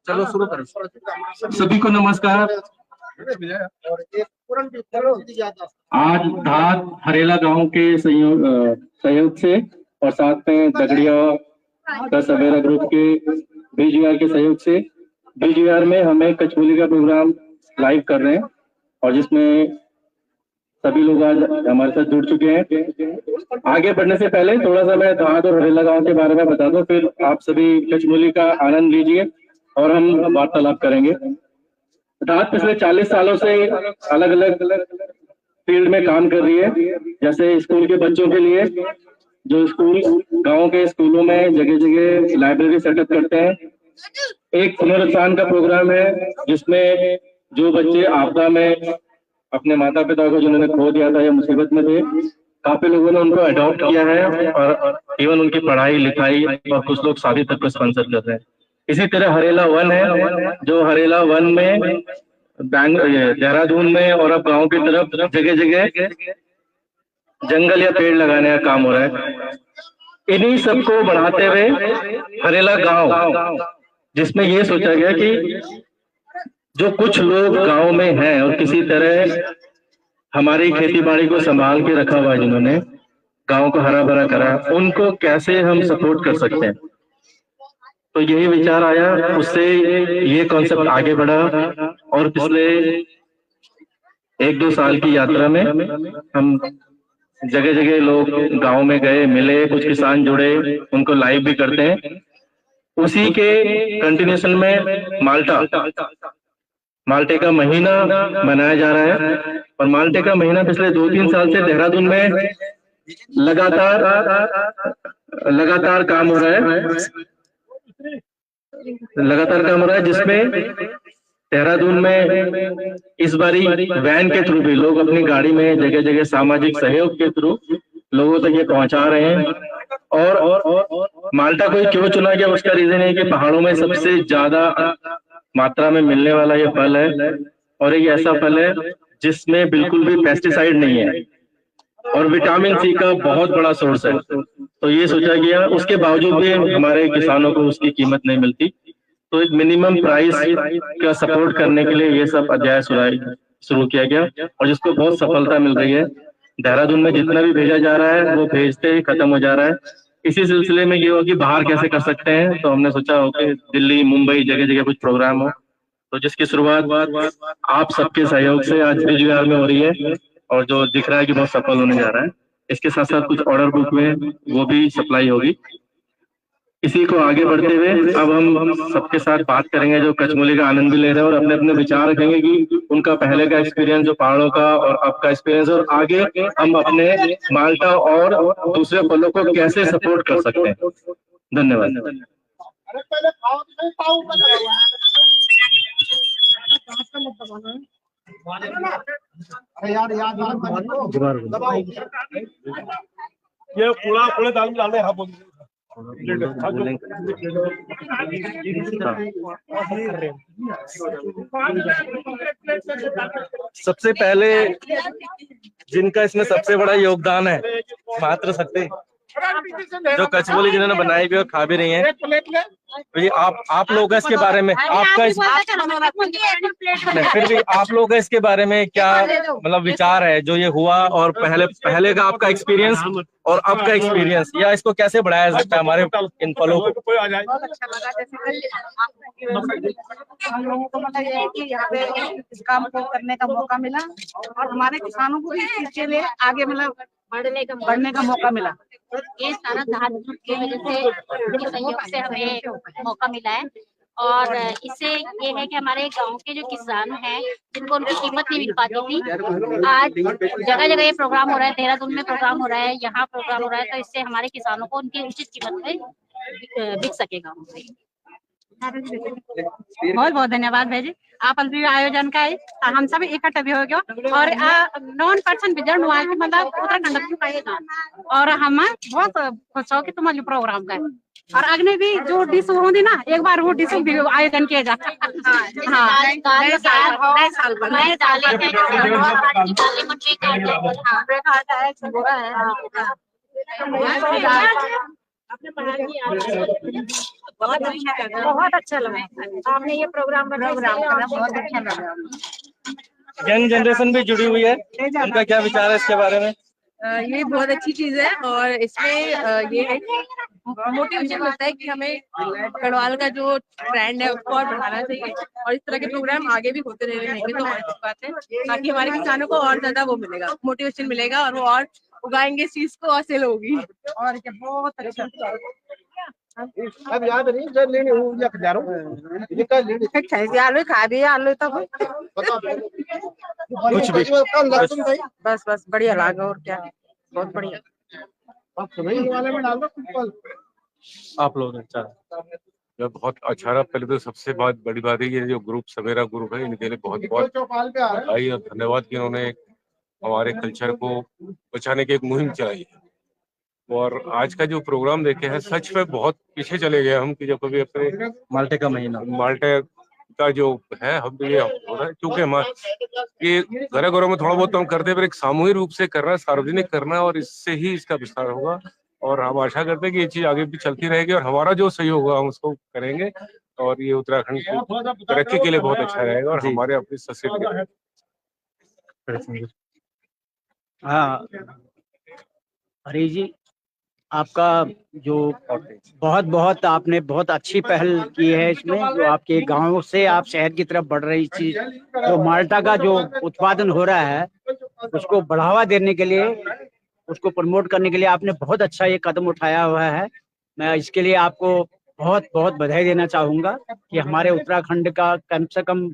चलो शुरू करो। सभी को नमस्कार। आज धार हरेला गांव के सहयोग से और साथ में दगड़िया का सवेरा ग्रुप के बीजीआर के सहयोग से बीजीआर में हमें कचमोली का प्रोग्राम लाइव कर रहे हैं और जिसमें सभी लोग आज हमारे साथ जुड़ चुके हैं। आगे बढ़ने से पहले थोड़ा सा मैं धार और हरेला गांव के बारे में बता दूं, फिर आप सभी कचमोली का आनंद लीजिए और हम वार्तालाप करेंगे। धार पिछले 40 सालों से अलग अलग फील्ड में काम कर रही है। जैसे स्कूल के बच्चों के लिए जो स्कूल गांव के स्कूलों में जगह जगह लाइब्रेरी सेटअप करते हैं। एक पुनरुत्थान का प्रोग्राम है जिसमें जो बच्चे आपदा में अपने माता पिता को जिन्होंने खो दिया था या मुसीबत में थे, काफी लोगों ने उनको अडॉप्ट किया है और इवन उनकी पढ़ाई लिखाई और कुछ लोग शादी तक को स्पॉन्सर कर रहे हैं। इसी तरह हरेला वन है, जो हरेला वन में देहरादून में और अब गांव की तरफ जगह जगह जंगल या पेड़ लगाने का काम हो रहा है। इन्हीं सबको बढ़ाते हुए हरेला गांव, जिसमें ये सोचा गया कि जो कुछ लोग गांव में हैं और किसी तरह हमारी खेती बाड़ी को संभाल के रखा हुआ है, जिन्होंने गांव को हरा भरा करा, उनको कैसे हम सपोर्ट कर सकते हैं। तो यही विचार आया, उससे ये कॉन्सेप्ट आगे बढ़ा और पिछले 1-2 साल की यात्रा में हम जगह जगह लोग गांव में गए, मिले, कुछ किसान जुड़े, उनको लाइव भी करते हैं। उसी के कंटिन्यूएशन में माल्टे का महीना मनाया जा रहा है और माल्टे का महीना पिछले 2-3 साल से देहरादून में लगातार काम हो रहा है, जिसमें देहरादून में इस बारी वैन के थ्रू भी लोग अपनी गाड़ी में जगह जगह सामाजिक सहयोग के थ्रू लोगों तक ये पहुंचा रहे हैं। और माल्टा को क्यों चुना गया, उसका रीजन है कि पहाड़ों में सबसे ज्यादा मात्रा में मिलने वाला ये फल है और एक ऐसा फल है जिसमें बिल्कुल भी पेस्टिसाइड नहीं है और विटामिन सी का बहुत बड़ा सोर्स है। तो ये सोचा गया, उसके बावजूद भी हमारे किसानों को उसकी कीमत नहीं मिलती, तो एक मिनिमम प्राइस का सपोर्ट करने के लिए ये सब अध्याय शुरू किया गया और जिसको बहुत सफलता मिल रही है। देहरादून में जितना भी भेजा जा रहा है वो भेजते ही खत्म हो जा रहा है। इसी सिलसिले में ये हो कि बाहर कैसे कर सकते हैं, तो हमने सोचा हो कि दिल्ली, मुंबई जगह जगह कुछ प्रोग्राम हो, तो जिसकी शुरुआत आप सबके सहयोग से आज बीजीआर में हो रही है और जो दिख रहा है कि बहुत सफल होने जा रहा है। इसके साथ साथ कुछ ऑर्डर बुक में वो भी सप्लाई होगी। इसी को आगे बढ़ते हुए अब हम सबके साथ बात करेंगे जो कचमोली का आनंद भी ले रहे हैं और अपने अपने विचार रखेंगे कि उनका पहले का एक्सपीरियंस जो पहाड़ों का और अब का एक्सपीरियंस, और आगे हम अपने माल्टा और दूसरे फलों को कैसे सपोर्ट कर सकते हैं। धन्यवाद। ये पूरा दाल में डालने हैं। सबसे पहले जिनका इसमें सबसे बड़ा योगदान है मात्र सत्ते, जो कचमोली जिन्होंने बनाई भी और खा भी रही हैं, तो ये आप लोग का इसके बारे में आपका फिर भी आप लोग का इसके बारे में क्या मतलब विचार है जो ये हुआ, और पहले का आपका एक्सपीरियंस और अब का एक्सपीरियंस, या इसको कैसे बढ़ाया सकता है हमारे इन फलों को। बहुत अच्छा लगा, जैसे हम लोगों को मतलब ये है कि यहाँ पे इस काम को करने का मौका मिला और हमारे किसानों को भी इस चीज के लिए आगे मतलब बढ़ने का मौका मिला। ये सारा धार की वजह से सहयोग से हमें मौका मिला है और इससे ये है कि हमारे गांव के जो किसान हैं जिनको उनकी कीमत नहीं मिल पाती थी, आज जगह जगह ये प्रोग्राम हो रहा है, देहरादून में प्रोग्राम हो रहा है, यहाँ प्रोग्राम हो रहा है, तो इससे हमारे किसानों को उनकी उचित कीमत पे बिक सकेगा। बहुत बहुत धन्यवाद भाई जी, आप अभी आयोजन का है, हम सब इकट्ठे भी हो गए और नॉन पर्सन विजन हुआ कि मतलब उत्तराखंड का, और हम बहुत खुश हो कि तुम्हारे प्रोग्राम का है और अगले भी जो डिश होगी ना, एक बार वो डिश भी आयोजन किया जाता है। बहुत अच्छा लगा आपने ये प्रोग्राम बनाया, बहुत अच्छा लगा। यंग जनरेशन भी जुड़ी हुई है, उनका क्या विचार है इसके बारे में? ये बहुत अच्छी चीज है और इसमें ये है कि मोटिवेशन मिलता है कि हमें गढ़वाल का जो ट्रेंड है उसको और बढ़ाना चाहिए और इस तरह के प्रोग्राम आगे भी होते रहेंगे तो और अच्छी बात है, ताकि हमारे किसानों को और ज्यादा वो मिलेगा, मोटिवेशन मिलेगा और वो और उगाएंगे इस चीज को और सेल होगी। और क्या बहुत अच्छा। अब याद नहीं जब लेने हूं या खजारो ये का लेने कैसे आलू खा भी आलू तो कुछ भी बस बस बढ़िया लगा और क्या, बहुत बढ़िया। आप सभी वाले में डाल दो कुछ आप लोग अच्छा यह बहुत अच्छा रहा। पहले तो सबसे बड़ी बात है ये जो ग्रुप सवेरा ग्रुप है इनके लिए बहुत बहुत चौपाल पे आ रहा है। बधाई और धन्यवाद कि उन्होंने हमारे कल्चर को बचाने की एक मुहिम चलाई है। और आज का जो प्रोग्राम देखे हैं सच में बहुत पीछे चले गए हम कि जब कभी अपने माल्टे का महीना माल्टे का जो है हम ये हो रहा है क्योंकि हमारे ये घरों में थोड़ा बहुत तो हम करते हैं पर एक सामूहिक रूप से करना, सार्वजनिक करना और इससे ही इसका विस्तार होगा। और हम आशा करते हैं कि ये चीज आगे भी चलती रहेगी और हमारा जो सहयोग होगा हम उसको करेंगे और ये उत्तराखंड की तरक्की के लिए बहुत अच्छा रहेगा और हमारे अपनी संस्कृति। हाँ हरी जी, आपका जो बहुत बहुत आपने बहुत अच्छी पहल की है इसमें, जो आपके गांव से आप शहर की तरफ बढ़ रही चीज, जो माल्टा का जो उत्पादन हो रहा है उसको बढ़ावा देने के लिए, उसको प्रमोट करने के लिए आपने बहुत अच्छा ये कदम उठाया हुआ है। मैं इसके लिए आपको बहुत बहुत बधाई देना चाहूँगा कि हमारे उत्तराखंड का कम से कम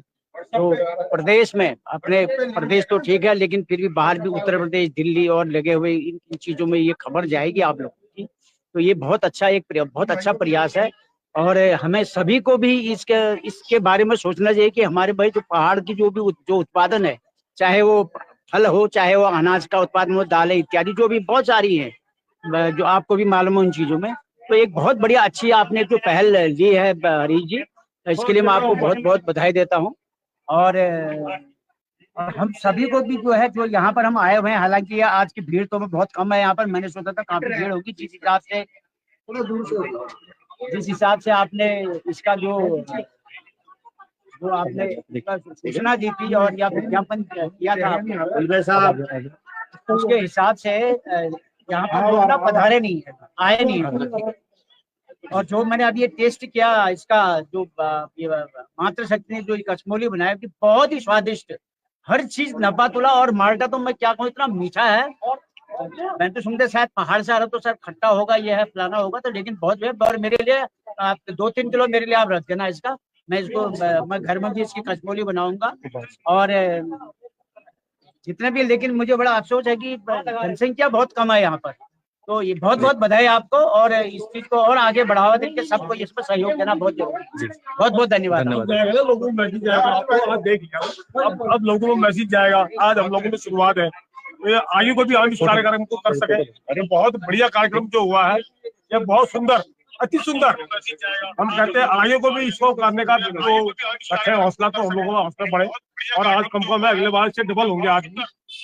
जो प्रदेश में, अपने प्रदेश तो ठीक है लेकिन फिर भी बाहर भी उत्तर प्रदेश, दिल्ली और लगे हुए इन चीज़ों में ये खबर जाएगी आप लोगों की, तो ये बहुत अच्छा बहुत अच्छा प्रयास है। और हमें सभी को भी इसके बारे में सोचना चाहिए कि हमारे भाई जो पहाड़ की जो उत्पादन है, चाहे वो फल हो, चाहे वो अनाज का उत्पादन हो, दालें इत्यादि जो भी बहुत सारी हैं जो आपको भी मालूम है उन चीज़ों में, तो एक बहुत बढ़िया अच्छी आपने जो पहल ली है हरीश जी, इसके लिए मैं आपको बहुत बहुत बधाई देता हूँ। और हम सभी को भी जो है, जो यहाँ पर हम आए हुए हैं, हालांकि आज की भीड़ तो बहुत कम है यहाँ पर, मैंने सोचा था काफी भीड़ होगी, जिस हिसाब से आपने इसका जो आपने सूचना दी थी और या विज्ञापन किया था उसके हिसाब से यहाँ पर लोग ना पधारे नहीं है, आए नहीं है। और जो मैंने अभी ये टेस्ट किया इसका, जो मातृ शक्ति ने जो कचमोली बनाया बहुत ही स्वादिष्ट, हर चीज नपातुला। और माल्टा तो मैं क्या कहूँ, इतना मीठा है। मैं तो सुनते शायद पहाड़ से आ रहा तो शायद खट्टा होगा, ये है फलाना होगा, तो लेकिन बहुत है। और मेरे लिए आप 2-3 किलो मेरे लिए आप रख देना इसका, मैं घर में भी इसकी कचमोली बनाऊंगा। और जितने भी, लेकिन मुझे बड़ा अफसोस है कि जनसंख्या बहुत कम है यहाँ पर, तो ये बहुत बहुत बधाई आपको और इस चीज को और आगे बढ़ावा देकर सबको इस पर सहयोग देना बहुत जरूरी है। बहुत बहुत धन्यवाद। लोगों में मैसेज जाएगा, आपको आज देख लिया, अब लोगों में मैसेज जाएगा। आज हम लोगों में शुरुआत है, आयु को भी हम इस कार्यक्रम को कर सके। अरे बहुत बढ़िया कार्यक्रम जो हुआ है, ये बहुत सुंदर, अति सुंदर। हम कहते हैं आयु को भी इसको करने का जो रखे हौसला, तो हम लोगों का हौसला बढ़े और आज कम से कम अगले बार से डबल होंगे। आज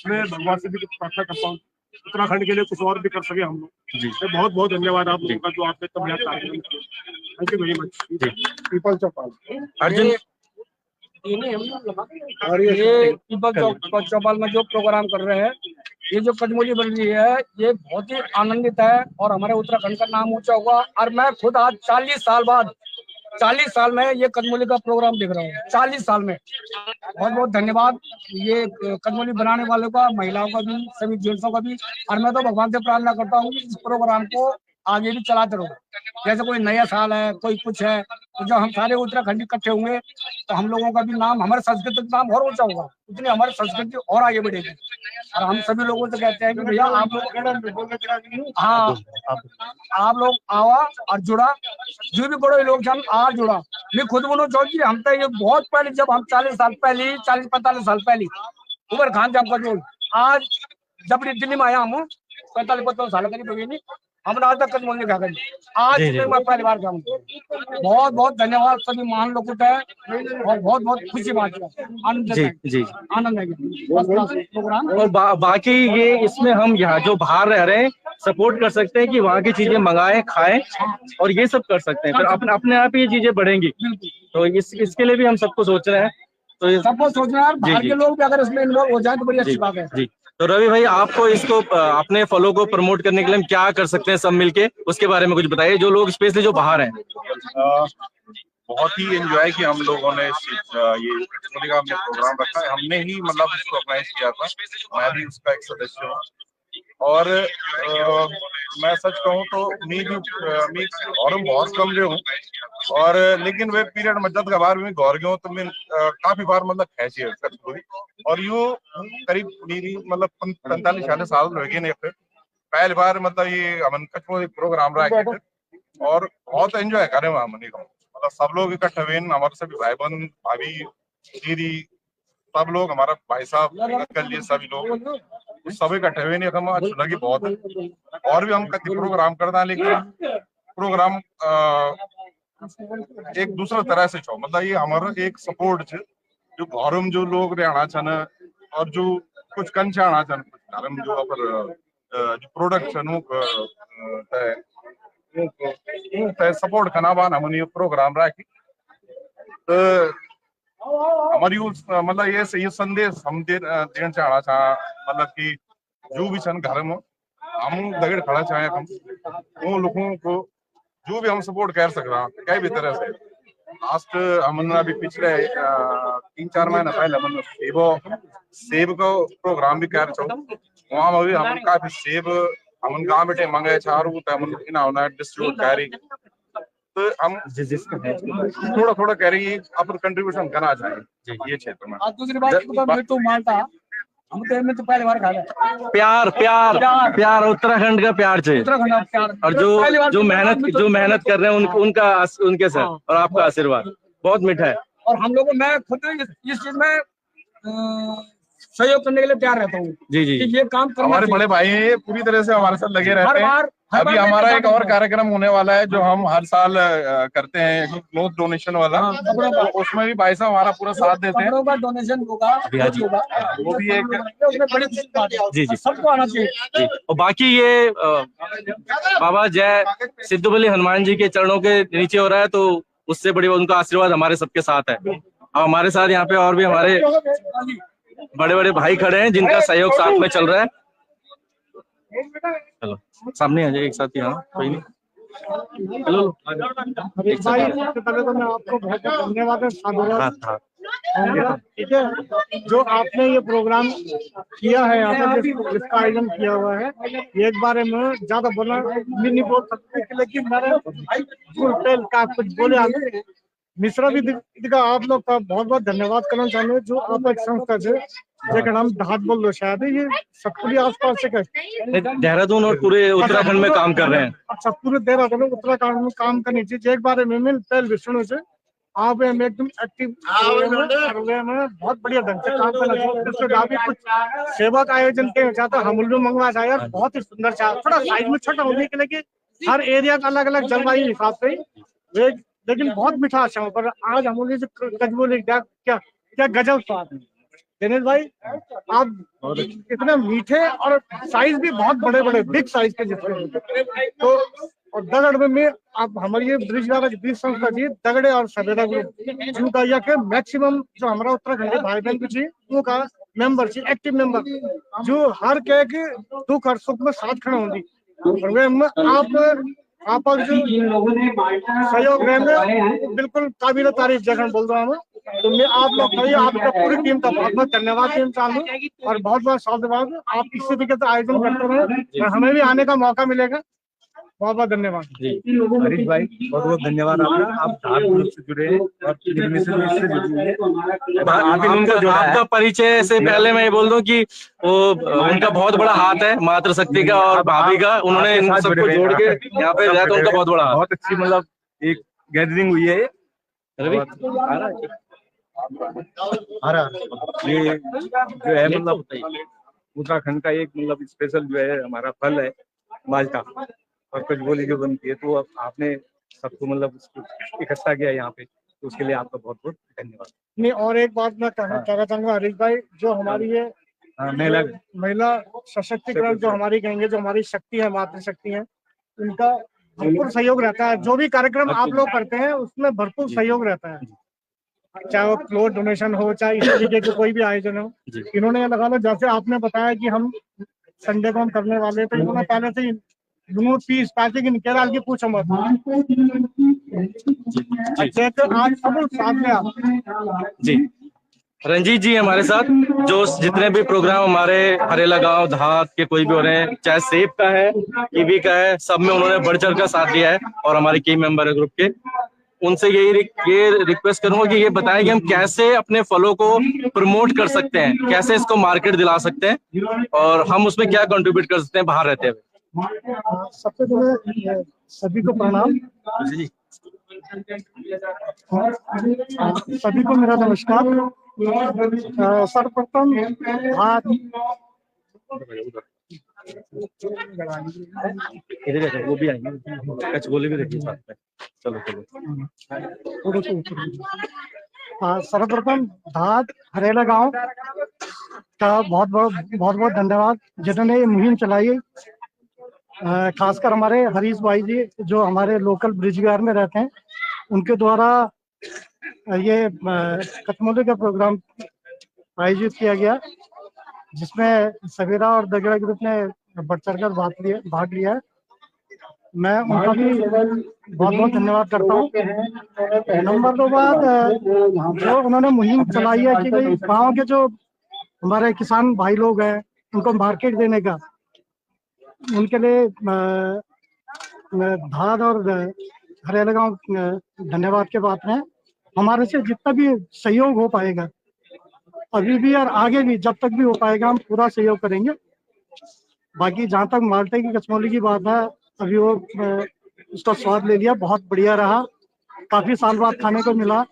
मैं भगवान से भी प्रार्थना करता हूँ उत्तराखंड के लिए कुछ और भी कर सके हम लोग जी। तो बहुत बहुत धन्यवाद आप लोगों का जो आपने तब याद कार्यक्रम किया। Thank you very much. People Chaupal Arjun, और ये पीपल चौपाल में जो प्रोग्राम कर रहे हैं, ये जो कचमोली बन रही है, ये बहुत ही आनंदित है और हमारे उत्तराखंड का नाम ऊंचा हुआ। और मैं खुद आज 40 साल बाद, 40 साल में ये कचमोली का प्रोग्राम देख रहा हूँ, 40 साल में। बहुत बहुत धन्यवाद ये कचमोली बनाने वालों का, महिलाओं का भी, सभी जेंट्सों का भी। और मैं तो भगवान से प्रार्थना करता हूँ कि इस प्रोग्राम को आगे भी चलाते रहो। जैसे कोई नया साल है, कोई कुछ है, तो जब हम सारे उत्तराखंड इकट्ठे होंगे तो हम लोगों का भी नाम, हमारे संस्कृति का नाम और ऊंचा होगा, उतनी हमारी संस्कृति और आगे बढ़ेगी। और हम सभी लोगों से कहते हैं कि भैया आप लोग, हाँ आप लोग आवा और जुड़ा, जो भी बड़े लोग हम आ जुड़ा। मैं खुद बोलो चौधरी, हम तो ये बहुत पहले, जब हम 40 साल पहले, 40-45 साल पहले उमर खान जब कचमोल, आज जब दिल्ली में आया हम 45-50 साल करीब हुई नहीं, हमने आज तक कचमोल नहीं खा कर, आज मैं पहली बार खाऊँ। बहुत बहुत धन्यवाद सभी महान लोगों का और बहुत बहुत खुशी बात है, आनंद है प्रोग्राम। और बाकी ये इसमें हम यहाँ जो बाहर रह रहे हैं सपोर्ट कर सकते हैं कि वहाँ की चीजें मंगाएं, खाएं और ये सब कर सकते हैं, फिर अपने अपने आप ही ये चीजें बढ़ेंगी। तो इसके लिए भी हम सबको सोच रहे हैं। तो सबको सोचना है, बाहर के लोग भी अगर इसमें इन्वॉल्व हो जाए तो बड़ी अच्छी बात है। जी, तो रवि भाई आपको इसको अपने फलों को प्रमोट करने के लिए हम क्या कर सकते हैं सब मिलके, उसके बारे में कुछ बताइए, जो लोग स्पेशली जो बाहर हैं। बहुत ही एंजॉय किया हम लोगों ने ये कचमोली का हमने प्रोग्राम रखा है, हमने ही मतलब इसको ऑर्गेनाइज किया था, मैं भी उसका एक सदस्य हूँ। और मैं सच कहूँ तो मी और बहुत कम जो हूँ, और लेकिन वे पीरियड मदद का बार में गौर गयो तो मैं काफी बार मतलब खेची है कचमोली। और यू करीब मेरी मतलब 45-46 साल हो गए ने पहली बार मतलब ये हमन कचमोली प्रोग्राम रहा है और बहुत एंजॉय करे वहां मनी को, मतलब सब लोग इकट्ठे हुए, हमारे सभी भाई बहन भाभी दीदी सब लोग, हमारा भाई साहब अंकल जी सभी लोग सब इकट्ठे हुए नहीं, हम अच्छा लगी बहुत है। और भी हम कई प्रोग्राम करते हैं, लेकिन प्रोग्राम एक दूसरा तरह से छो, मतलब ये हमारा एक सपोर्ट है जो घर में जो लोग रहना छन और जो कुछ कन चाहना छन घर में जो अपर जो प्रोडक्ट छन सपोर्ट करना बान हमने प्रोग्राम रखी। तो हमारी मतलब ये संदेश हम देना चाहना था, मतलब कि जो भी छन घर में हम दगड़ खड़ा चाहे हम वो लोगों को जो भी हम सपोर्ट कर सकते हैं कई भी तरह से। लास्ट हमने अभी पिछले 3-4 महीने पहले हमने सेब का प्रोग्राम भी कर चो, वहाँ भी हम काफी सेब हम गाँव बेटे मंगाए चारू डिस्ट्रीब्यूट करी। तो हम थोड़ा थोड़ा कह रही अपन कंट्रीब्यूशन करना चाहिए ये क्षेत्र में। दूसरी बात तो मानता हम तो पहली बार खा रहे प्यार प्यार प्यार उत्तराखंड का प्यार चाहिए, और जो मेहनत कर रहे हैं उनके साथ और आपका आशीर्वाद बहुत मीठा है। और हम लोगों मैं खुद इस चीज में सहयोग करने के लिए तैयार रहता हूँ। जी जी, ये काम हमारे बड़े भाई पूरी तरह से हमारे साथ लगे रहते हैं। अभी हमारा एक और कार्यक्रम होने वाला है जो हम हर साल करते हैं, क्लोथ डोनेशन वाला, उसमें भी भाई साहब हमारा पूरा साथ देते हैं। डोनेशन होगा वो भी एक जी जी सबको आना चाहिए। और बाकी ये बाबा जय सिद्धू बली हनुमान जी के चरणों के नीचे हो रहा है, तो उससे बड़ी उनका आशीर्वाद हमारे सबके साथ है। और हमारे साथ यहाँ पे और भी हमारे बड़े बड़े भाई खड़े हैं जिनका सहयोग साथ में चल रहा है। चलो सामने आ जाए एक साथ, यहाँ कोई नहीं। हेलो भाई, सबसे पहले तो मैं आपको बहुत बहुत धन्यवाद है, साधुवाद। ठीक है, जो आपने ये प्रोग्राम किया है यहाँ पर, जिसका आयोजन किया हुआ है, ये एक बारे में ज्यादा बोलना नहीं बोल सकते, लेकिन मैंने का कुछ बोले आगे मिश्रा भी का आप लोग का बहुत बहुत धन्यवाद करना चाहूंगे। जो आप एक संस्था है जेका नाम धात बोल लो, शायद ये सबके आसपास से देहरादून और पूरे उत्तराखंड में काम कर रहे हैं। अच्छा, पूरे देहरादून उत्तराखंड में काम करनी चाहिए। एक बारे में मिल पहल विष्णु से आप एकदम एक्टिव में बहुत बढ़िया ढंग से काम करना चाहिए। कुछ सेवा का आयोजन किया जाता है, हम लोग मंगवा जाए यार, बहुत ही सुंदर सा, थोड़ा साइज में छोटा होने के लिए हर एरिया का अलग अलग जलवायु हिसाब से, लेकिन बहुत मीठा अच्छा है। पर आज हम लोग कचमोली क्या क्या गजब स्वाद है। दिनेश भाई, आप इतने मीठे और साइज भी बहुत बड़े बड़े बिग साइज के जितने, तो और दगड़ में आप हमारी ये ब्रिज वाला ब्रिज संस्था जी दगड़े और सवेरा ग्रुप जिनका यह के मैक्सिमम जो हमारा उत्तराखंड के भाई बहन जी उनका मेंबर जी, एक्टिव मेंबर जो हर के दुख और सुख में साथ खड़े होंगी। और वे आप जो सहयोग रहेंगे बिल्कुल काबिल तारीफ जगह बोल रहा हूँ। तो मैं आप लोग आपका पूरी टीम का बहुत बहुत धन्यवाद देना चाहूँ और बहुत बहुत साधुवाद। आप इसी तरीके से आयोजन करते रहे और हमें भी आने का मौका मिलेगा। बहुत बहुत धन्यवाद जी हरीश भाई, बहुत बहुत धन्यवाद आपका। आप धार ग्रुप से जुड़े हैं और इससे जुड़े हैं। आपका परिचय से पहले मैं ये बोल दूं कि वो उनका बहुत बड़ा हाथ है, मातृ शक्ति का और भाभी का, उन्होंने इन सबको जोड़ के यहाँ पे रहता, उनका बहुत बड़ा हाथ। बहुत अच्छी मतलब एक गैदरिंग हुई है रवि, ये जो है मतलब उत्तराखंड का एक मतलब स्पेशल जो है हमारा फल है माल्टा और कचमोली जो बनती है, तो आपने सबको मतलब इकट्ठा किया यहाँ पे, तो उसके लिए आपका बहुत बहुत धन्यवाद। नहीं, और एक बात मैं कहना चाहूंगा हरीश भाई, जो हमारी ये महिला सशक्तिकरण जो हमारी कहेंगे, जो हमारी शक्ति है, मातृशक्ति है, उनका भरपूर सहयोग रहता है। जो भी कार्यक्रम आप लोग करते हैं उसमें भरपूर सहयोग रहता है, चाहे वो फ्लोर डोनेशन हो, चाहे इस तरीके के कोई भी आयोजन हो। इन्होंने लगा लो, जैसे आपने बताया कि हम संडे को हम करने वाले, तो इन्होंने पहले से ही फीस पैसे की केरल की पूछो मत। अच्छा, तो आज सब साथ में आप जी रंजीत जी हमारे साथ, जो जितने भी प्रोग्राम हमारे हरेला गांव धात के कोई भी हो रहे हैं, चाहे सेब का है, कीवी का है, सब में उन्होंने बढ़ चढ़ कर साथ दिया है। और हमारे की मेंबर है ग्रुप के, उनसे ये रिक्वेस्ट करूंगा कि ये बताएं कि हम कैसे अपने फलों को प्रमोट कर सकते हैं, कैसे इसको मार्केट दिला सकते हैं और हम उसमें क्या कंट्रीब्यूट कर सकते हैं बाहर रहते हुए। सबसे पहले सभी को प्रणाम। जी सभी को मेरा नमस्कार। सर्वप्रथम हाथ वो भी आएंगे, कचगोले भी रखिए साथ में। चलो सर्वप्रथम धात हरेला गांव का बहुत बहुत धन्यवाद, जिन्होंने ये मुहिम चलाई। खासकर हमारे हरीश भाई जी, जो हमारे लोकल ब्रिज विहार में रहते हैं, उनके द्वारा ये कचमोली का प्रोग्राम आयोजित किया गया, जिसमें सवेरा और दगड़ा ग्रुप ने बढ़ चढ़कर भाग लिया है। मैं उनका भी बहुत बहुत धन्यवाद करता हूँ। नंबर 2 बात, जो उन्होंने मुहिम चलाई है कि भाई गाँव के जो हमारे किसान भाई लोग हैं, उनको मार्केट देने का, उनके लिए धाद और हरेला गाँव धन्यवाद के बात है। हमारे से जितना भी सहयोग हो पाएगा, अभी भी और आगे भी जब तक भी हो पाएगा, हम पूरा सहयोग करेंगे। बाकी जहाँ तक माल्टे की कचमोली की बात है, अभी वो उसका स्वाद ले लिया, बहुत बढ़िया रहा, काफी साल बाद खाने को मिला।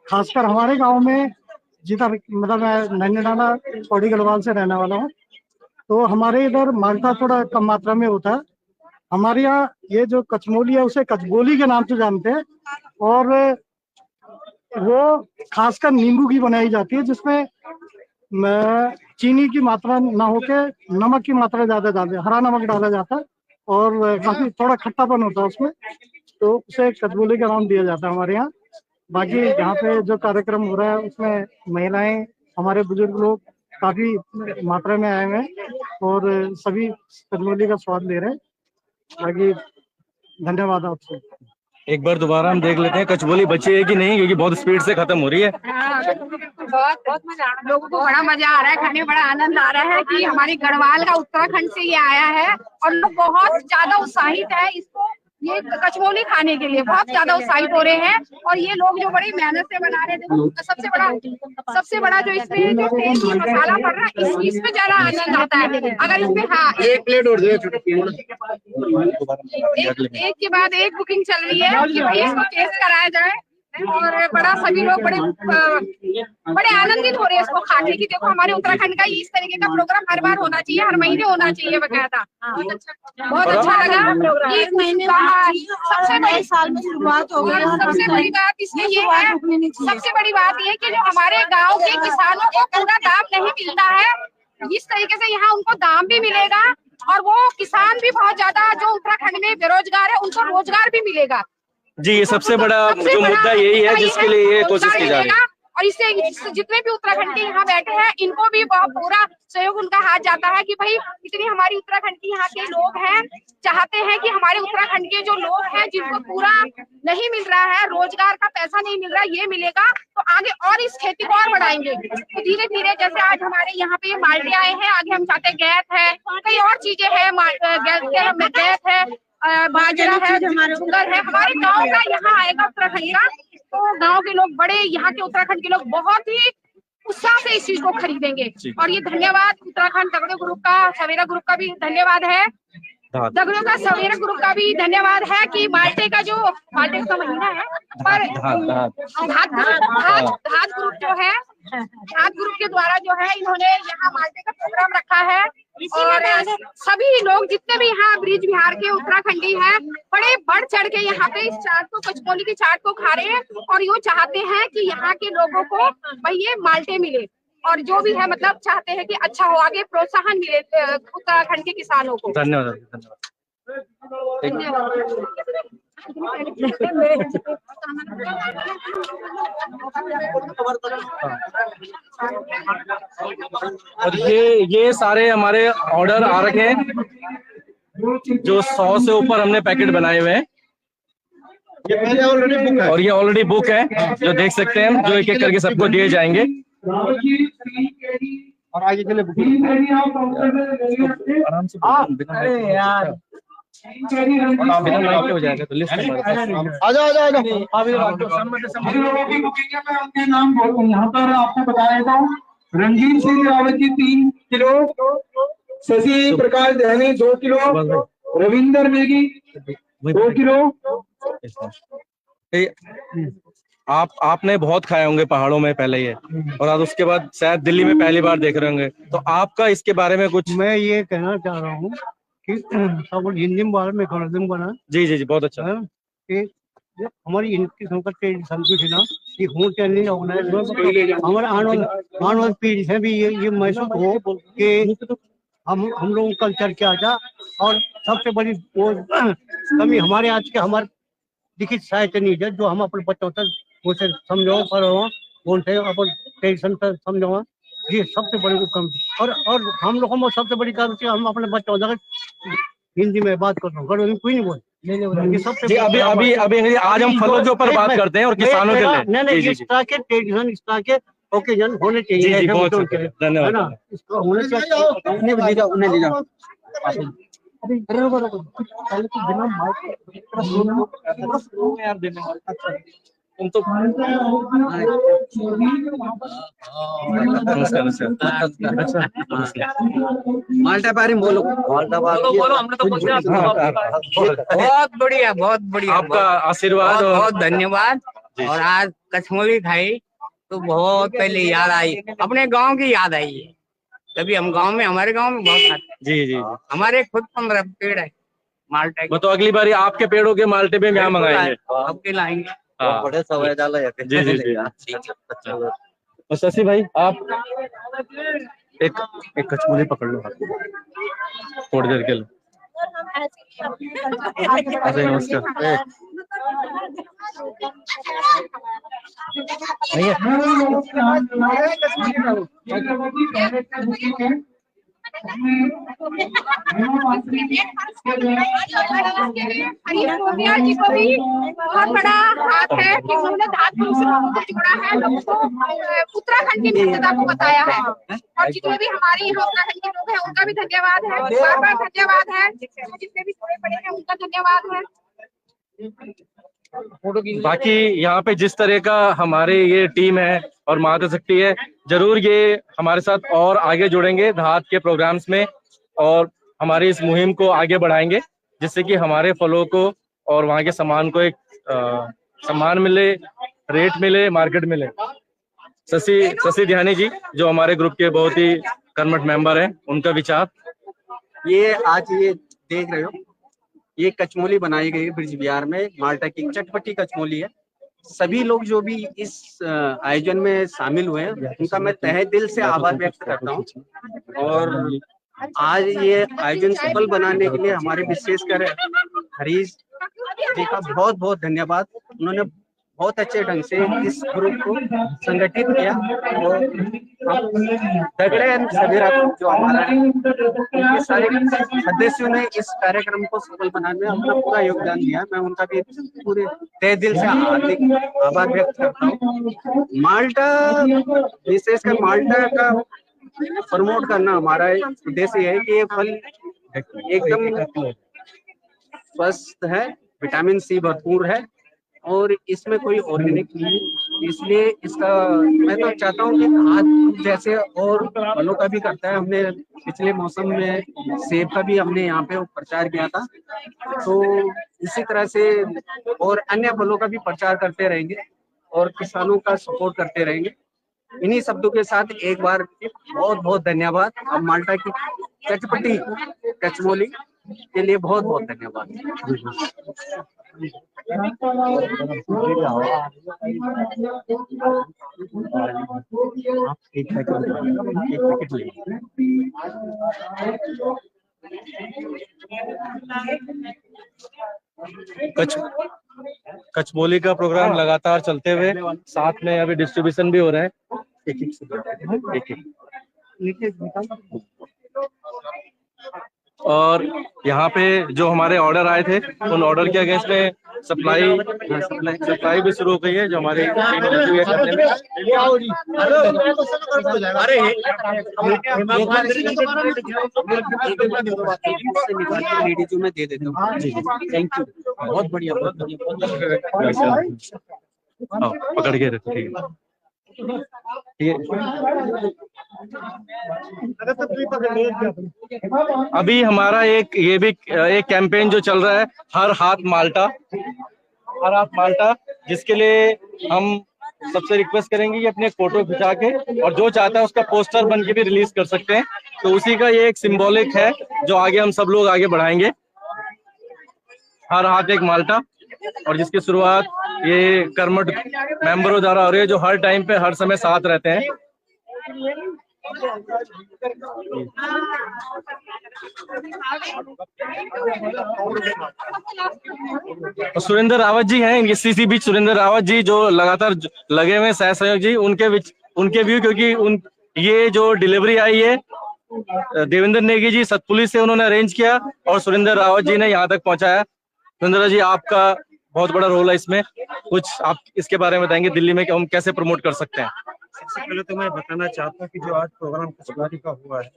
खासकर हमारे गांव में, जिधर मतलब मैं नन्हेडाना पौड़ी गढ़वाल से रहने वाला हूँ, तो हमारे इधर माल्टा थोड़ा कम मात्रा में होता है। हमारे यहाँ ये जो कचमोली है उसे कचगोली के नाम से जानते हैं, और वो खासकर नींबू की बनाई जाती है, जिसमें चीनी की मात्रा ना होके नमक की मात्रा ज्यादा डालते हैं, हरा नमक डाला जाता है, और काफी थोड़ा खट्टापन होता है उसमें, तो उसे कचगोली का नाम दिया जाता है हमारे यहाँ। बाकी यहाँ पे जो कार्यक्रम हो रहा है उसमें महिलाएं, हमारे बुजुर्ग लोग काफी मात्रा में आए हुए हैं और सभी कचगोली का स्वाद ले रहे हैं। बाकी धन्यवाद आपसे। एक बार दोबारा हम देख लेते हैं कचबोली बची है कि नहीं, क्योंकि बहुत स्पीड से खत्म हो रही है। बहुत मजा, लोगों को बड़ा मजा आ रहा है, खाने में बड़ा आनंद आ रहा है कि हमारी गढ़वाल का उत्तराखंड से ये आया है और लोग बहुत ज्यादा उत्साहित है इसको, ये कचमोली खाने के लिए बहुत ज्यादा उत्साहित हो रहे हैं। और ये लोग जो बड़ी मेहनत से बना रहे थे, सबसे बड़ा जो इसमें जो तेल मसाला पड़ रहा है, इसमें ज्यादा आनंद आता है। अगर इसमें एक प्लेट और एक के बाद एक बुकिंग चल रही है कि भाई इसको टेस्ट कराया जाए, और बड़ा सभी लोग बड़े आनंदित हो रहे हैं इसको खाने की। देखो हमारे उत्तराखंड का इस तरीके का प्रोग्राम हर बार होना चाहिए, हर महीने होना चाहिए बकायदा। बहुत अच्छा लगा। एक महीने सबसे बड़ी साल में शुरुआत हो गई। सबसे बड़ी बात इसमें ये है, सबसे बड़ी बात ये कि जो हमारे गाँव के किसानों को पूरा दाम नहीं मिलता है, इस तरीके से यहाँ उनको दाम भी मिलेगा, और वो किसान भी बहुत ज्यादा जो उत्तराखंड में बेरोजगार है उनको रोजगार भी मिलेगा। जी, ये सबसे बड़ा जो मुद्दा यही है जिसके लिए ये कोशिश की जा रही है। और इससे जितने भी उत्तराखंड के यहाँ बैठे हैं, इनको भी बहुत पूरा सहयोग उनका हाथ जाता है कि भाई इतनी हमारी उत्तराखंड के यहाँ के लोग हैं, चाहते हैं कि हमारे उत्तराखंड के जो लोग हैं जिनको पूरा नहीं मिल रहा है, रोजगार का पैसा नहीं मिल रहा, ये मिलेगा तो आगे और इस खेती को और बढ़ाएंगे। तो धीरे धीरे जैसे आज हमारे यहाँ पे माल्टे आए हैं, आगे हम चाहते हैं गैस है, कई और चीजें है, गैस है, बाजरा है, शुगर है, हमारे गाँव का यहाँ आएगा उत्तराखंड का, तो गांव के लोग बड़े, यहाँ के उत्तराखंड के लोग बहुत ही उत्साह से इस चीज को खरीदेंगे। और ये धन्यवाद उत्तराखंड दगड़े ग्रुप का, सवेरा ग्रुप का भी धन्यवाद है, दगड़ों का सवेरा ग्रुप का भी धन्यवाद है कि माल्टे का महीना है, पर धात ग्रुप जो है, धात ग्रुप के द्वारा जो है इन्होंने यहाँ माल्टे का प्रोग्राम रखा है, और सभी लोग जितने भी यहाँ ब्रिज विहार के उत्तराखंडी हैं, बड़े बढ़ चढ़ के यहाँ पे इस चाट को, कचमोली की चाट को खा रहे हैं, और ये चाहते हैं कि यहाँ के लोगों को भाई ये माल्टे मिले। और जो भी है मतलब चाहते हैं कि अच्छा हो, आगे प्रोत्साहन मिले उत्तराखंड के किसानों को। धन्यवाद और ये सारे हमारे ऑर्डर आ रखे हैं, जो 100 से ऊपर हमने पैकेट बनाए हुए हैं और ये ऑलरेडी बुक है, जो देख सकते हैं, जो एक एक करके सबको दिए जाएंगे। और आगे के लिए आराम से यार बिना माइक के हो जाएगा तो लिस्ट आ जाओ। यहाँ पर आपको बताया था रणजीत सिंह रावत जी 3 किलो, शशि प्रकाश दैनी 2 किलो, रविंदर नेगी 2 किलो। आपने बहुत खाए होंगे पहाड़ों में पहले ये, और आज उसके बाद शायद दिल्ली में पहली बार देख रहे होंगे, तो आपका इसके बारे में कुछ? मैं ये कहना चाह रहा हूँ कि सब हिंदी में बना जी बहुत अच्छा है कि हमारी इनकी संकट के संतुष्ट ना कि हूँ चैनल ऑर्गेनाइज हमारे आने वाली पीढ़ी से भी ये महसूस हो कि हम लोगों का कल्चर क्या था। और सबसे बड़ी वो कमी हमारे आज के हमारे लिखित साहित्य नहीं है, जो हम अपने बच्चों तक उसे समझो पढ़ो उनसे अपन टेंशन तक समझो, ये सबसे बड़ी कम। और हम लोगों में सबसे बड़ी काम थी, हम अपने बच्चों तक हिंदी में बात कर रहे हैं, कोई नहीं बोल। जी अभी आज हम फलों के ऊपर बात करते हैं और किसानों के लिए। नहीं इस तरह के ट्रेडिशन, इस तरह के ओकेजन होने चाहिए। धन्यवाद। इसको होने चाहिए, उन्हें ले जाओ। तुम तो माल्टा पारी बोलो, हमने तो बहुत बढ़िया आपका आशीर्वाद बहुत धन्यवाद। और आज कचमोली खाई तो बहुत पहले याद आई, अपने गांव की याद आई है। तभी हम गांव में, हमारे गांव में बहुत खाते। जी हमारे खुद 15 पेड़ है माल्टा के। तो अगली बार आपके पेड़ों के माल्टे पे यहाँ मंगाएंगे, आपके लाएंगे। बड़े सवाल डाला है। जी। तो शशि भाई आप एक कचमोली पकड़ लो थोड़ी देर के लिए। नमस्कार। हरीश मोतिया जी को भी बहुत बड़ा हाथ है कि उन्होंने धातु से जोड़ा है, लोगों को उत्तराखंड की विविधता को बताया है। और जितने भी हमारे यहाँ उत्तराखंड के लोग हैं उनका भी धन्यवाद है, बार बार धन्यवाद है। जितने भी जुड़े पड़े हैं उनका धन्यवाद है। बाकी यहाँ पे जिस तरह का हमारे ये टीम है और माता शक्ति है, जरूर ये हमारे साथ और आगे जुड़ेंगे धात के प्रोग्राम्स में और हमारी इस मुहिम को आगे बढ़ाएंगे, जिससे कि हमारे फलों को और वहाँ के सामान को एक सम्मान मिले, रेट मिले, मार्केट मिले। शशि ध्यानी जी जो हमारे ग्रुप के बहुत ही कर्मठ मेंबर हैं, उनका विचार। ये आज ये देख रहे हो, ये कचमोली बनाई गई है ब्रिज बिहार में, माल्टा की चटपटी कचमोली है। सभी लोग जो भी इस आयोजन में शामिल हुए हैं उनका मैं तहे दिल से आभार व्यक्त करता हूँ। और आज ये आयोजन सफल बनाने के लिए हमारे विशेषकर हरीश जी का बहुत बहुत धन्यवाद। उन्होंने बहुत अच्छे ढंग से इस ग्रुप को संगठित किया और दगड़े सवेरा जो हमारा उनके सारे सदस्यों ने इस कार्यक्रम को सफल बनाने में अपना पूरा योगदान दिया। मैं उनका भी पूरे तहे दिल से आभार व्यक्त करता हूँ। माल्टा, विशेषकर माल्टा का प्रमोट करना हमारा उद्देश्य है कि ये फल एकदम स्वस्थ है, विटामिन सी भरपूर है और इसमें कोई ऑर्गेनिक नहीं, इसलिए इसका मैं तो चाहता हूँ कि आज जैसे और फलों का भी करता है। हमने पिछले मौसम में सेब का भी हमने यहाँ पे प्रचार किया था, तो इसी तरह से और अन्य फलों का भी प्रचार करते रहेंगे और किसानों का सपोर्ट करते रहेंगे। इन्हीं शब्दों के साथ एक बार बहुत बहुत धन्यवाद। अब माल्टा की चटपटी कचमोली के लिए बहुत बहुत धन्यवाद। एक पैकेट ले। कचमोली का प्रोग्राम लगातार चलते हुए साथ में अभी डिस्ट्रीब्यूशन भी हो रहा है। और यहाँ पे जो हमारे ऑर्डर आए थे उन ऑर्डर के अगेंस्ट में सप्लाई भी शुरू हो गई है जो हमारी टीम लगी हुई है करने में। लेडीज में दे देता हूँ। जी थैंक यू, बहुत बढ़िया बहुत बढ़िया। हाँ, पकड़ के रखो, ठीक है। अभी हमारा एक ये भी एक कैंपेन जो चल रहा है, हर हाथ माल्टा, हर हाथ माल्टा, जिसके लिए हम सबसे रिक्वेस्ट करेंगे कि अपने फोटो खिंचा के और जो चाहता है उसका पोस्टर बन के भी रिलीज कर सकते हैं। तो उसी का ये एक सिंबॉलिक है जो आगे हम सब लोग आगे बढ़ाएंगे। हर हाथ एक माल्टा, और जिसकी शुरुआत ये कर्मठ मेंबरों द्वारा हो रही है जो हर टाइम पे हर समय साथ रहते हैं। सुरेंद्र रावत जी हैं, इसी बीच सुरेंद्र रावत जी जो लगातार लगे हुए सह सहयोग जी, उनके व्यू, क्योंकि ये जो डिलीवरी आई है देवेंद्र नेगी जी सतपुली से उन्होंने अरेंज किया और सुरेंद्र रावत जी ने यहाँ तक पहुंचाया। सुरेंद्र जी, आपका बहुत बड़ा रोल है इसमें, कुछ आप इसके बारे में बताएंगे दिल्ली में कि हम कैसे प्रमोट कर सकते हैं? सबसे पहले तो मैं बताना चाहता हूँ कि जो आज प्रोग्राम कचमोली का हुआ है,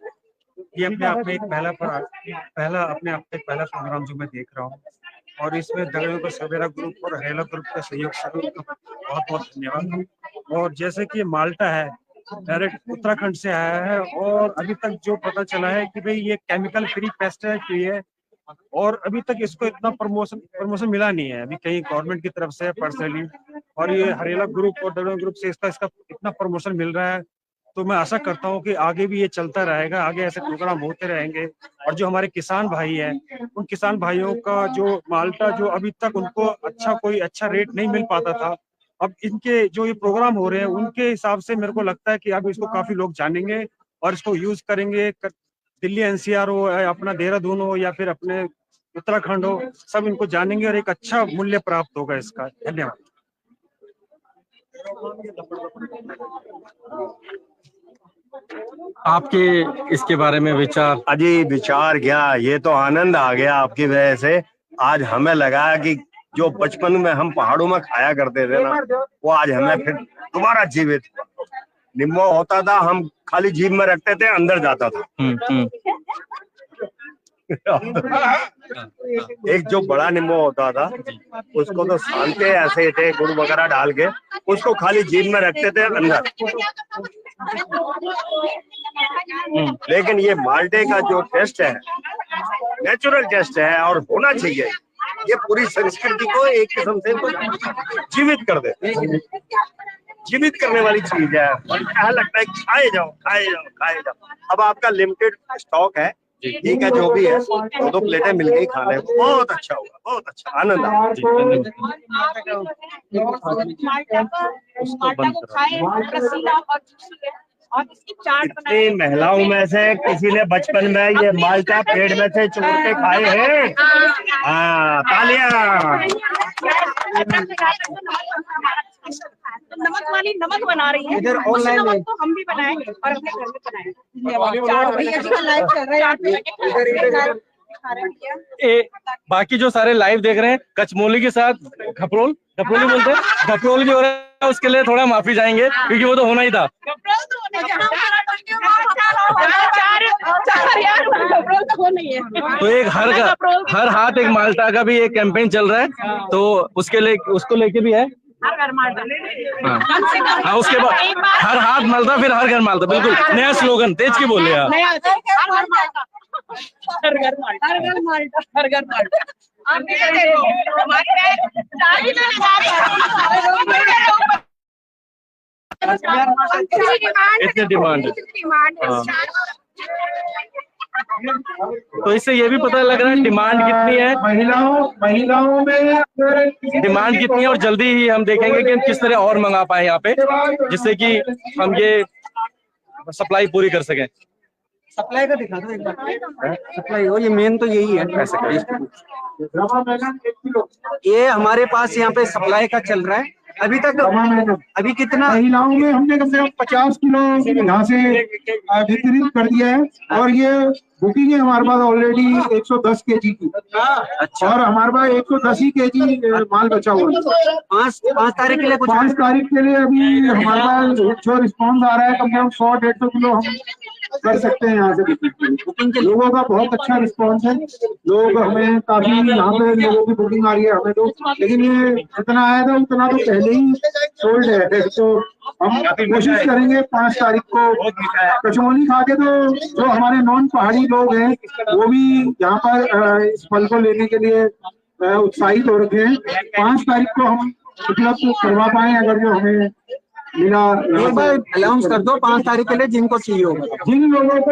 ये अपने आप में एक पहला प्रोग्राम जो मैं देख रहा हूँ, और इसमें दगड़ियों का सवेरा ग्रुप और हरेला ग्रुप का सहयोग से बहुत बहुत धन्यवाद। और जैसे कि माल्टा है, डायरेक्ट उत्तराखंड से आया है, और अभी तक जो पता चला है कि भाई ये केमिकल फ्री पेस्ट है, और अभी तक इसको इतना प्रमोशन मिला नहीं है अभी कहीं गवर्नमेंट की तरफ से पर्सनली, और ये हरेला ग्रुप और दगड़ियों ग्रुप से इसका इतना प्रमोशन मिल रहा है। तो मैं आशा करता हूँ कि आगे भी ये चलता रहेगा, आगे ऐसे प्रोग्राम होते रहेंगे। और जो हमारे किसान भाई हैं, उन किसान भाइयों का जो माल्टा जो अभी तक उनको कोई अच्छा रेट नहीं मिल पाता था, अब इनके जो ये प्रोग्राम हो रहे हैं उनके हिसाब से मेरे को लगता है कि अब इसको काफी लोग जानेंगे और इसको यूज करेंगे। दिल्ली एनसीआर हो, अपना देहरादून हो, या फिर अपने उत्तराखंड हो, सब इनको जानेंगे और एक अच्छा मूल्य प्राप्त होगा इसका। धन्यवाद। आपके इसके बारे में विचार? अजी विचार क्या, ये तो आनंद आ गया आपकी वजह से। आज हमें लगा कि जो बचपन में हम पहाड़ों में खाया करते थे ना, वो आज हमें फिर दोबारा जीवित। निम्बो होता था, हम खाली जीभ में रखते थे, अंदर जाता था। एक जो बड़ा नींबू होता था उसको तो सानते ऐसे थे, गुड़ वगैरह डाल के, उसको खाली जीभ में रखते थे अंदर। लेकिन ये माल्टे का जो टेस्ट है, नेचुरल टेस्ट है और होना चाहिए। ये पूरी संस्कृति को एक किस्म से जीवित कर देते, जीवित करने वाली चीज है। और क्या लगता है, खाए जाओ खाए जाओ खाए जाओ। अब आपका लिमिटेड स्टॉक है, ठीक है, जो भी है, दो प्लेटें मिल गई खाने को, बहुत अच्छा हुआ, बहुत अच्छा, आनंद आया। कितनी महिलाओं में से किसी ने बचपन में ये माल्टा पेड़ में से चुन के खाए हैं? हाँ, तालियां। नमक वाली नमक बना रही है, इधर ऑनलाइन नमक तो हम भी बनाए और अपने घर में बनाए। बाकी जो सारे लाइव देख रहे हैं, कचमोली के साथ घपरोली बोलते हैं, घपरोल भी हो रहा है, उसके लिए थोड़ा माफी चाहेंगे क्योंकि वो तो होना ही था। तो एक हर हाथ एक माल्टा का भी एक कैंपेन चल रहा है, तो उसको लेके भी है। हाँ, उसके बाद हर हाथ माल्टा, फिर हर घर माल्टा। बिल्कुल नया स्लोगन, तेज की बोले आप। हर घर माल्टा। इतने डिमांड तो इससे ये भी पता लग रहा है डिमांड कितनी है, महिलाओं में डिमांड कितनी है, और जल्दी ही हम देखेंगे कि हम किस तरह और मंगा पाए यहाँ पे, जिससे कि हम ये सप्लाई पूरी कर सकें। सप्लाई का दिखा दो एक बार। सप्लाई हो, ये मेन तो यही है। ये हमारे पास यहाँ पे सप्लाई का चल रहा है अभी तक। अभी कितना महिलाओं में हमने कम से कम 50 किलो यहाँ से वितरित कर दिया है, और ये बुकिंग है हमारे पास ऑलरेडी 110 केजी की। अच्छा। और हमारे पास 110 ही केजी माल बचा हुआ है। 5 तारीख के लिए 5 तारीख के लिए अभी हमारे पास जो रिस्पॉन्स आ रहा है, कम से कम 100-150 किलो हम कर सकते हैं यहाँ से। बुकिंग के लोगों का बहुत अच्छा रिस्पॉन्स है, लोग हमें काफी यहाँ पे लोगों की बुकिंग आ रही है हमें तो, लेकिन ये जितना आया था उतना तो पहले ही सोल्ड है। तो हम कोशिश करेंगे 5 तारीख को कचौली खा के, तो जो हमारे नॉन पहाड़ी लोग हैं वो भी यहाँ पर इस फल को लेने के लिए उत्साहित हो रखे हैं। 5 तारीख को हम उपलब्ध करवा पाए अगर जो हमें मिला। एक बार अनाउंस कर दो 5 तारीख के लिए जिनको चाहिए होगा, जिन लोगों को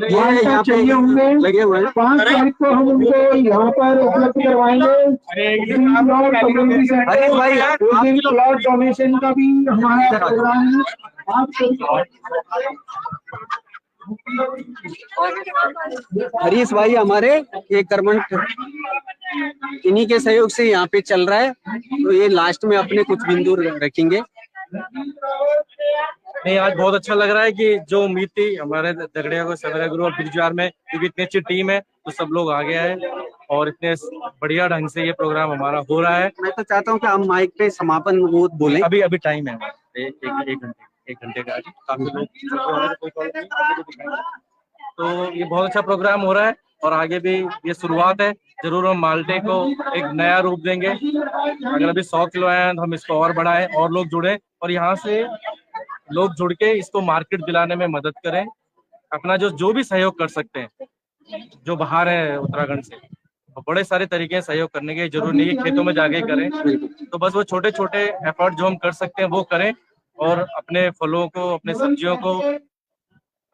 यहाँ चाहिए होंगे लगे हुए हैं। 5 तारीख को हम उनको यहाँ पर उपलब्ध करवाएंगे। अरे भाई प्लॉट डोनेशन का भी हमारा प्रोग्राम है। हरीश भाई हमारे ये कर्मठ, इन्हीं के सहयोग से यहाँ पे चल रहा है, तो ये लास्ट में अपने कुछ बिंदु रखेंगे। नहीं, आज बहुत अच्छा लग रहा है कि जो उम्मीद थी हमारे दगड़िया को सवेरा ग्रुप और बिरजू में, क्योंकि इतनी अच्छी टीम है तो सब लोग आ गया है और इतने बढ़िया ढंग से ये प्रोग्राम हमारा हो रहा है। मैं तो चाहता हूँ कि हम माइक पे समापन वो बोले। अभी टाइम है, एक घंटे का, काफी लोग, तो ये बहुत अच्छा प्रोग्राम हो रहा है और आगे भी ये शुरुआत है। जरूर हम माल्टे को एक नया रूप देंगे। अगर अभी 100 किलो है तो हम इसको और बढ़ाएं और लोग जुड़े, और यहाँ से लोग जुड़ के इसको मार्केट दिलाने में मदद करें। अपना जो भी सहयोग कर सकते हैं, जो बाहर है उत्तराखंड से, बड़े सारे तरीके सहयोग करने के, जरूरी नहीं है खेतों में जाके करें, तो बस वो छोटे छोटे एफर्ट जो हम कर सकते हैं वो करें और अपने फलों को, अपने सब्जियों को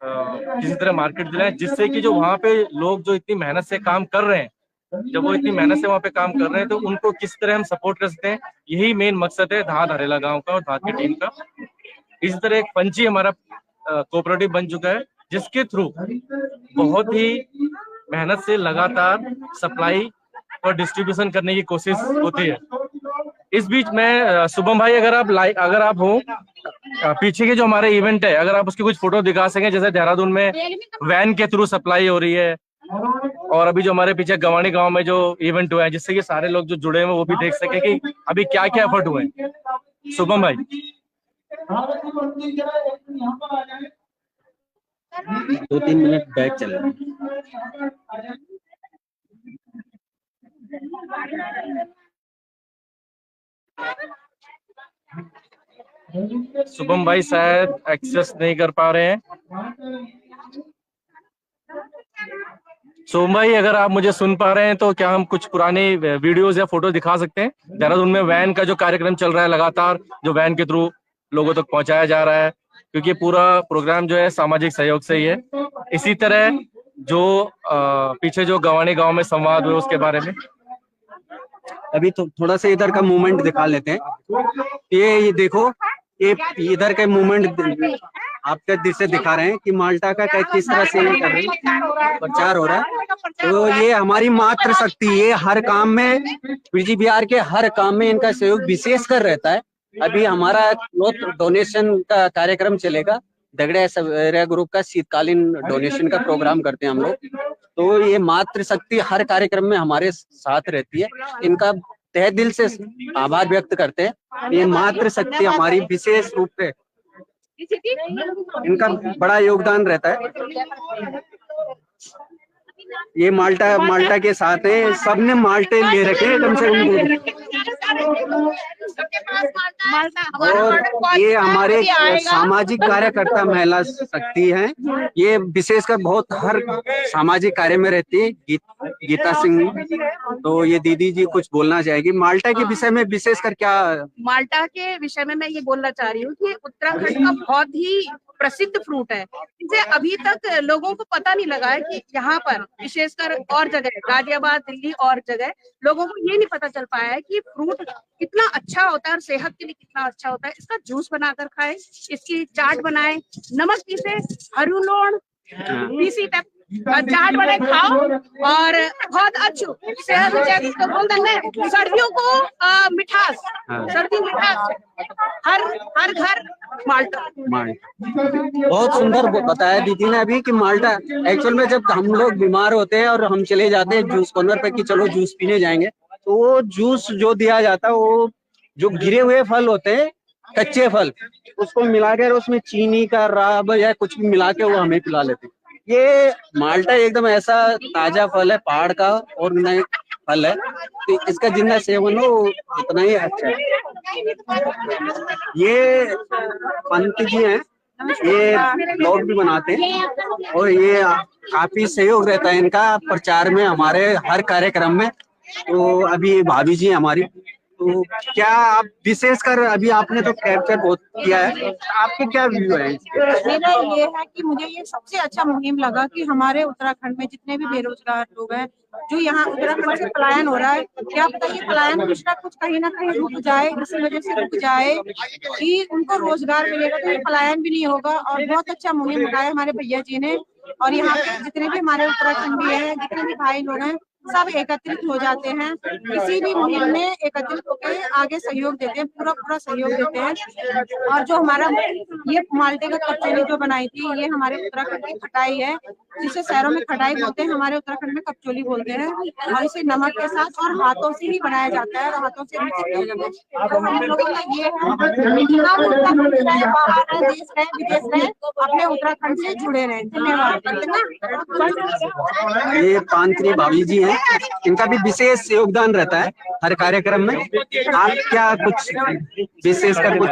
किसी तरह मार्केट दिलाएं, जिससे कि जो वहाँ पे लोग जो इतनी मेहनत से काम कर रहे हैं, जब वो इतनी मेहनत से वहाँ पे काम कर रहे हैं तो उनको किस तरह हम सपोर्ट कर सकते हैं। यही मेन मकसद है धाद हरेला गांव का और धाद की टीम का। इसी तरह एक पंची हमारा कोऑपरेटिव बन चुका है, जिसके थ्रू बहुत ही मेहनत से लगातार सप्लाई और डिस्ट्रीब्यूशन करने की कोशिश होती है। इस बीच में शुभम भाई, अगर आप हो, पीछे के जो हमारे इवेंट है, अगर आप उसकी कुछ फोटो दिखा सकें, जैसे देहरादून में वैन के थ्रू सप्लाई हो रही है, और अभी जो हमारे पीछे गवानी गांव में जो इवेंट हुआ है, जिससे कि सारे लोग जो जुड़े हैं वो भी देख सके कि अभी क्या क्या एफर्ट हुए हैं। शुभम भाई, 2-3 मिनट बैक चल रहा है। शुभम भाई शायद एक्सेस नहीं कर पा रहे हैं। शुभम भाई, अगर आप मुझे सुन पा रहे हैं तो क्या हम कुछ पुरानी वीडियोस या फोटो दिखा सकते हैं? देहरादून में वैन का जो कार्यक्रम चल रहा है लगातार, जो वैन के थ्रू लोगों तक पहुंचाया जा रहा है, क्योंकि पूरा प्रोग्राम जो है सामाजिक सहयोग से ही है। इसी तरह जो पीछे जो गवानी गांव में संवाद हुए उसके बारे में अभी तो थोड़ा सा इधर का मूवमेंट दिखा लेते हैं। ये देखो, ये इधर का मूवमेंट आपके दिल से दिखा रहे हैं कि माल्टा का किस तरह से प्रचार हो रहा है। तो ये हमारी मातृ शक्ति, ये हर काम में, बिरजी बिहार के हर काम में इनका सहयोग विशेष कर रहता है। अभी हमारा डोनेशन का कार्यक्रम चलेगा, दगड़िया सवेरा ग्रुप का शीतकालीन डोनेशन का प्रोग्राम करते हैं हम लोग। तो ये मातृ शक्ति हर कार्यक्रम में हमारे साथ रहती है, इनका तहे दिल से आभार व्यक्त करते हैं। ये मातृ शक्ति हमारी विशेष रूप से, इनका बड़ा योगदान रहता है। ये माल्टा के साथ है, सबने माल्टे ले रखे हैं कम से कम। और ये हमारे सामाजिक कार्यकर्ता महिला शक्ति हैं, ये विशेषकर बहुत हर सामाजिक कार्य में रहती है। गीता सिंह, तो ये दीदी जी कुछ बोलना चाहेगी माल्टा के विषय में, विशेषकर क्या? माल्टा के विषय में मैं ये बोलना चाह रही हूँ कि उत्तराखंड का बहुत ही प्रसिद्ध फ्रूट है। इसे अभी तक लोगों को पता नहीं लगा है कि यहाँ पर विशेषकर और जगह गाजियाबाद, दिल्ली और जगह लोगों को ये नहीं पता चल पाया है कि फ्रूट कितना अच्छा होता है और सेहत के लिए कितना अच्छा होता है। इसका जूस बनाकर खाएं, इसकी चाट बनाएं, नमक पीसे, हरुलोण पीसी टाइप चाट बने खाओ और बहुत अच्छू सेहत तो बोलते हैं सर्दियों को मिठास, सर्दी मिठास, हर घर माल्टा। बहुत सुंदर बताया दीदी ने अभी कि माल्टा एक्चुअल में जब हम लोग बीमार होते हैं और हम चले जाते हैं जूस कॉर्नर पे कि चलो जूस पीने जाएंगे, तो वो जूस जो दिया जाता है वो जो गिरे हुए फल होते हैं, कच्चे फल, उसको मिलाकर उसमें चीनी का रब या कुछ भी मिला के वो हमें पिला लेते हैं। ये माल्टा एकदम ऐसा ताजा फल है, पहाड़ का और नए फल है, तो इसका जितना सेवन हो उतना ही अच्छा है। ये पंत जी हैं, ये ब्लॉग भी बनाते हैं और ये काफी सहयोग रहता है इनका प्रचार में हमारे हर कार्यक्रम में। तो अभी भाभी जी हमारी, तो क्या आप विशेषकर अभी आपने तो कैप्चर बहुत किया है, आपके क्या व्यू है? मेरा ये है कि मुझे ये सबसे अच्छा मुहिम लगा कि हमारे उत्तराखंड में जितने भी बेरोजगार लोग हैं, जो यहाँ उत्तराखंड से पलायन हो रहा है, क्या पता ये पलायन कुछ ना कुछ कहीं ना कहीं रुक जाए, इसी वजह से रुक जाए कि उनको रोजगार मिलेगा तो ये पलायन भी नहीं होगा। और बहुत अच्छा मुहिम उठाया हमारे भैया जी ने, और यहाँ पे जितने भी हमारे उत्तराखंडी हैं, जितने भी भाई लोग हैं, सब एकत्रित हो जाते हैं किसी भी मुहिम में, एकत्रित होकर आगे सहयोग देते हैं, पूरा सहयोग देते हैं। और जो हमारा ये माल्टे का कपचोली जो बनाई थी, ये हमारे उत्तराखंड की खटाई है, जिसे शहरों में खटाई बोलते हैं, हमारे उत्तराखंड में कपचोली बोलते हैं। और इसे नमक के साथ और हाथों से ही बनाया जाता है और हाथों से मिक्स किया जाता है। तो हम लोगों का ये है बाहर देश रहे विदेश रहे, अपने उत्तराखंड से जुड़े रहे। धन्यवाद। ये पांचरी भाभी जी हैं, इनका भी विशेष योगदान रहता है हर कार्यक्रम में। आप क्या कुछ विशेष कर कुछ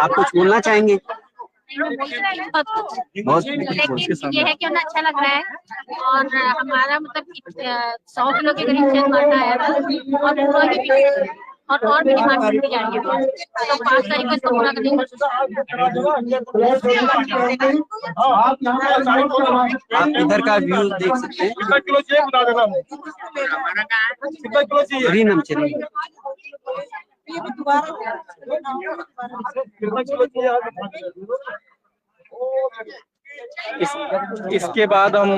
आप कुछ बोलना चाहेंगे? लेकिन ये है कि उन्हें अच्छा लग रहा है और हमारा मतलब 100 किलो के करीब से माल्टा आया था और पूरा भी और भी डिमांड करती जा रही है, तो 5 तारीख को इसको पूरा करने की कोशिश। आप इधर का व्यू देख सकते हैं। हरी नम चली इसके बाद हम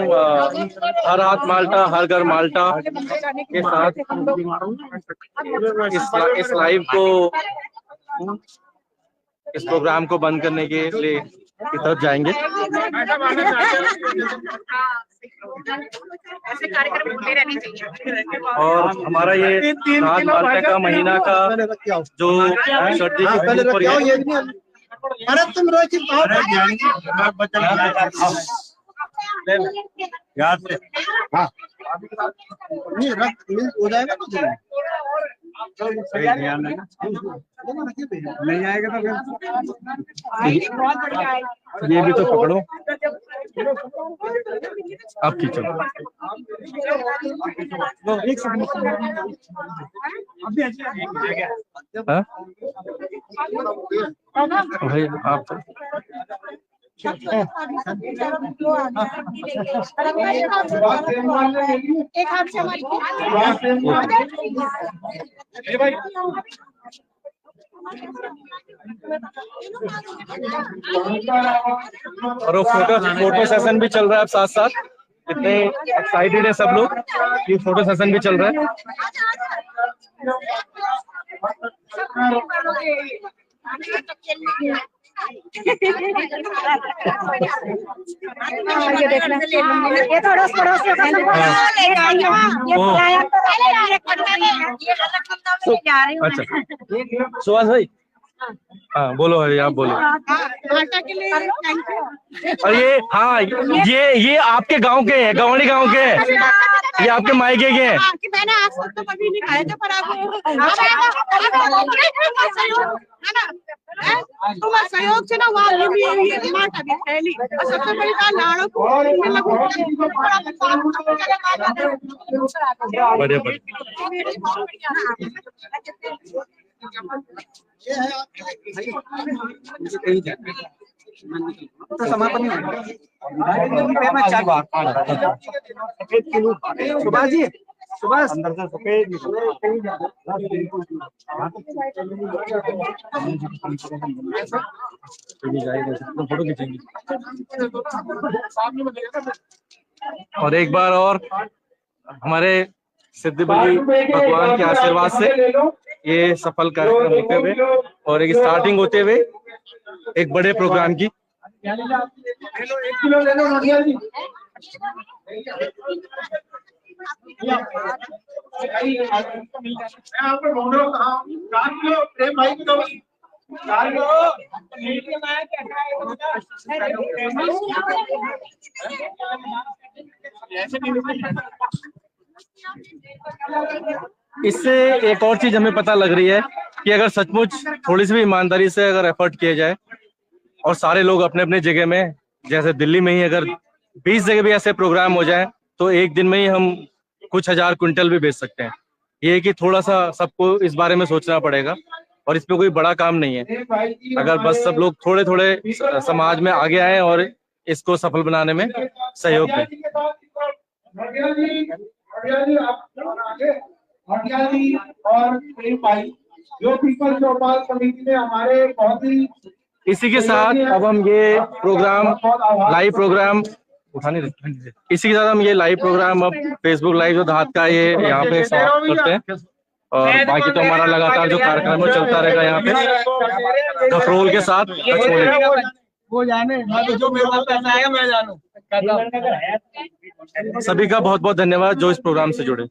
हर हाथ माल्टा हर घर माल्टा के साथ इस लाइव को, इस प्रोग्राम को बंद करने के लिए की तरफ जाएंगे। ऐसे कार्यक्रम होते रहने चाहिए। और हमारा ये हाथ माल्टा का महीना का जो सर्दी की पर अरे तुम रोज याद से हाँ नहीं रक्त मिल हो जाएगा तो नहीं आएगा तो ये भी तो पकड़ो, अब खींचो। भाई आप एक हाथ से हमारी और वो फोटो सेशन भी चल रहा है साथ साथ। इतने एक्साइटेड है सब लोग कि फोटो सेशन भी चल रहा है। ये तो अड़ोस पड़ोस अच्छा सुभाष भाई, हाँ बोलो भाई, आप बोलो। के लिए थैंक यू। और ये हाँ ये आपके गांव के हैं, गवाड़ी गांव के हैं, ये आपके मायके के हैं। मैंने आज तक तो कभी नहीं खाए थे, पर तुम्हारे सहयोग से ना वहाँ भी माल्टा भी फैली। और सबसे बड़ी बात लाड़ों को बढ़िया ये है तो समापन सुभाष जी, सुभाष अंदर से सफेद फोटो खींचेंगे। और एक बार और हमारे सिद्धि बली भगवान के आशीर्वाद से ये सफल कार्यक्रम होते हुए और एक स्टार्टिंग होते हुए एक बड़े प्रोग्राम की। इससे एक और चीज हमें पता लग रही है कि अगर सचमुच थोड़ी सी भी ईमानदारी से अगर एफर्ट किया जाए और सारे लोग अपने अपने जगह में, जैसे दिल्ली में ही अगर 20 जगह भी ऐसे प्रोग्राम हो जाए तो एक दिन में ही हम कुछ हजार क्विंटल भी बेच सकते हैं। ये कि थोड़ा सा सबको इस बारे में सोचना पड़ेगा और इस पे कोई बड़ा काम नहीं है। अगर बस सब लोग थोड़े थोड़े समाज में आगे आए और इसको सफल बनाने में सहयोग दें। जो पीपल चौपाल समिति ने हमारे बहुत ही इसी के साथ अब हम ये प्रोग्राम लाइव प्रोग्राम इसी के साथ हम ये लाइव प्रोग्राम अब फेसबुक लाइव जो धात का ये यहाँ पे समाप्त करते हैं और बाकी तो हमारा लगातार जो कार्यक्रम है चलता रहेगा यहाँ पे खफरोल के साथ। वो जाने जो मेरे पास पैसा आएगा मैं जानू। सभी का बहुत बहुत धन्यवाद जो इस प्रोग्राम से जुड़े।